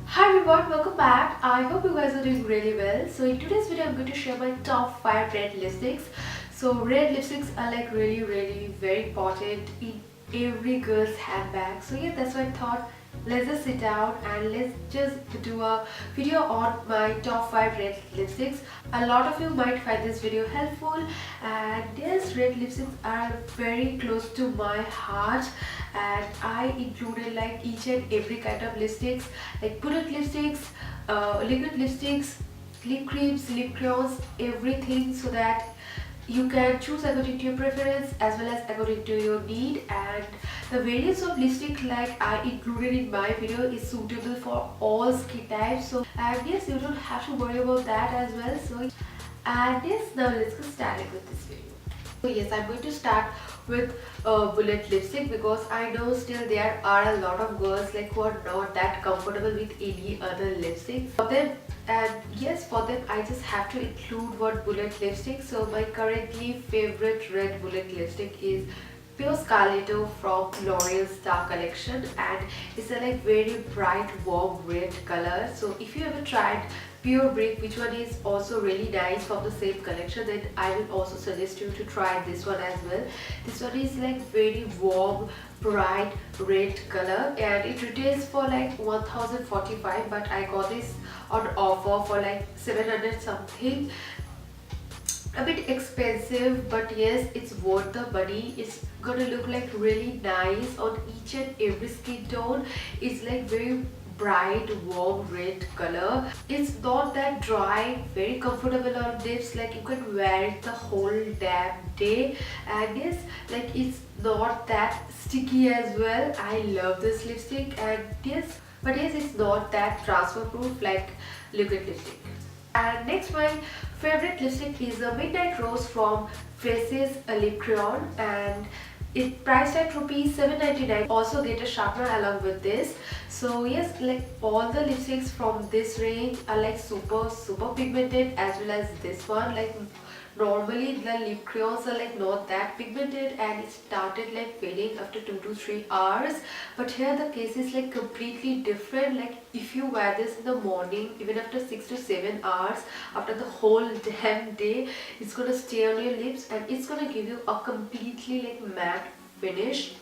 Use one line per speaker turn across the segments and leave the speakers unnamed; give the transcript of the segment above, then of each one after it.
Hi everyone, welcome back. I hope you guys are doing really well. So in today's video I'm going to share my top 5 red lipsticks. So red lipsticks are like really very important in every girl's handbag. So yeah, that's why I thought let's just sit down and let's just do a video on my top 5 red lipsticks. A lot of you might find this video helpful, and yes, red lipsticks are very close to my heart, and I included like each and every kind of lipsticks, like bullet lipsticks, liquid lipsticks, lip creams, lip crayons, everything, so that you can choose according to your preference as well as according to your need. And the variants of lipstick like I included in my video is suitable for all skin types. So and yes, you don't have to worry about that as well. So and yes, now let's get started with this video. So yes, I'm going to start with bullet lipstick because I know still there are a lot of girls like who are not that comfortable with any other lipstick. For them, and yes, for them I just have to include one bullet lipstick. So my currently favorite red bullet lipstick is Pure Scarletto from L'Oreal Star Collection, and it's a like very bright warm red color. So if you ever tried Pure Brick, which one is also really nice from the same collection, then I will also suggest you to try this one as well. This one is like very warm bright red color, and it retails for like 1045, but I got this on offer for like 700 something. A bit expensive, but yes, it's worth the money. It's gonna look like really nice on each and every skin tone. It's like very bright warm red color. It's not that dry, very comfortable on lips, like you can wear it the whole damn day. And yes, like it's not that sticky as well. I love this lipstick, and yes, but yes, it's not that transfer proof like liquid lipstick. And next, my favorite lipstick is a Midnight Rose from Faces Lip Crayon, and it priced at rupees 799. Also get a sharpener along with this. So yes, like all the lipsticks from this range are like super pigmented, as well as this one. Like normally the lip crayons are like not that pigmented and it started like fading after 2 to 3 hours, but here the case is like completely different. Like if you wear this in the morning, even after 6 to 7 hours after the whole damn day, it's gonna stay on your lips and it's gonna give you a completely like matte finish.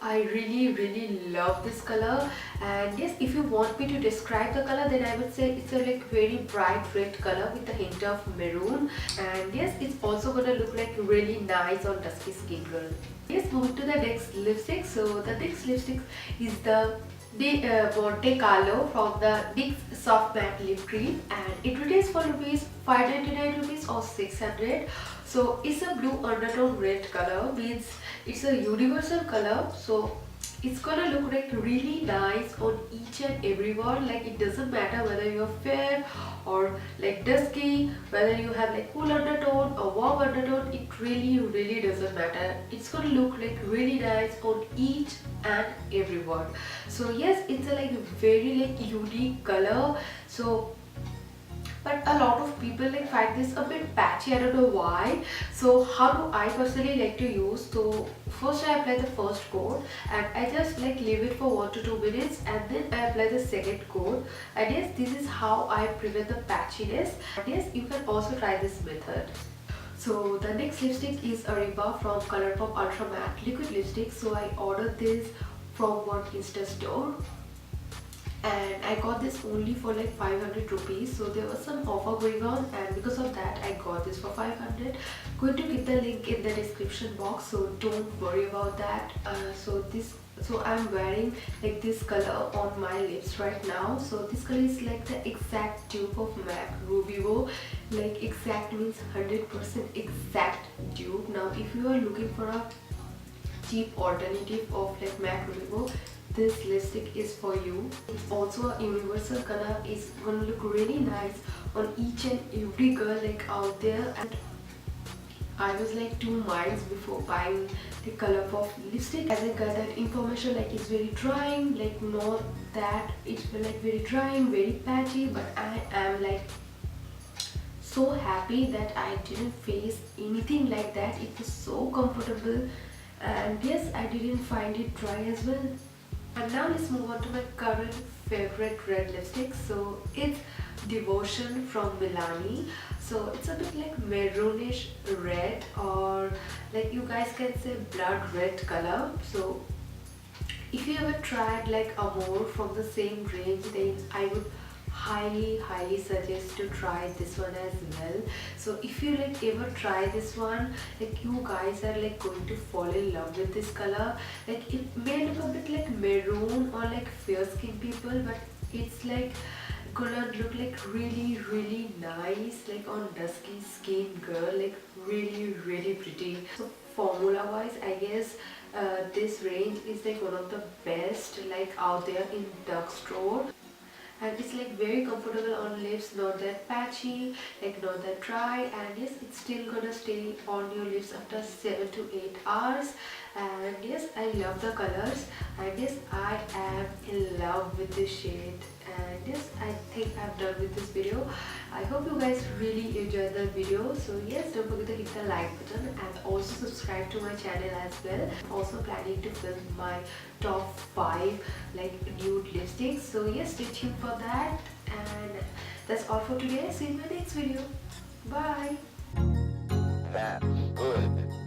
I really love this color. And yes, if you want me to describe the color, then I would say it's a like very bright red color with a hint of maroon. And yes, it's also gonna look like really nice on dusky skin girl. Yes, moving to the next lipstick. So the next lipstick is the Monte Carlo from the NYX Soft Matte Lip Cream, and it retails for rupees 599 rupees or 600. So it's a blue undertone red color, means it's a universal color. So it's gonna look like really nice on each and everyone. Like it doesn't matter whether you're fair or like dusky, whether you have like cool undertone or warm undertone, it really doesn't matter. It's gonna look like really nice on each and everyone. So yes, it's a like very like unique color. So but a lot of people like find this a bit patchy. I don't know why. So how do I personally like to use? So first I apply the first coat and I just like leave it for 1 to 2 minutes, and then I apply the second coat. And yes, this is how I prevent the patchiness. And yes, you can also try this method. So the next lipstick is Ariba from Colourpop Ultra Matte Liquid Lipstick. So I ordered this from one Insta store, and I got this only for like 500 rupees. So there was some offer going on, and because of that I got this for 500. Going to get the link in the description box, so don't worry about that. So I'm wearing like this color on my lips right now. So this color is like the exact dupe of MAC Rubivo. Like exact means 100% exact dupe. Now if you are looking for a cheap alternative of like MAC Rubivo, this lipstick is for you. It's also a universal color. It's gonna look really nice on each and every girl like out there. And I was like 2 miles before buying the Colourpop lipstick, as I got that information like it's very drying, like not that it's like very drying, very patchy, but I am like so happy that I didn't face anything like that. It was so comfortable, and yes, I didn't find it dry as well. And now let's move on to my current favorite red lipstick. So it's Devotion from Milani. So it's a bit like maroonish red, or like you guys can say blood red color. So if you ever tried like Amore from the same range, then I would highly suggest to try this one as well. So if you like ever try this one, like you guys are like going to fall in love with this color. Like it may look a bit like maroon or like fair skin people, but it's like gonna look like really nice like on dusky skin girl, like really pretty. So formula wise, I guess this range is like one of the best like out there in drugstore, and it's like very comfortable on lips, not that patchy, like not that dry, and yes, it's still gonna stay on your lips after 7 to 8 hours. And yes, I love the colors, and yes, I am in love with this shade. And yes, I think I'm done with this video. I hope you guys really enjoyed the video. So yes, don't forget to hit the like button and also subscribe to my channel as well. I'm also planning to film my top 5 like nude lipsticks, so yes, stay tuned for that. And that's all for today. See you in my next video. Bye.
That's good.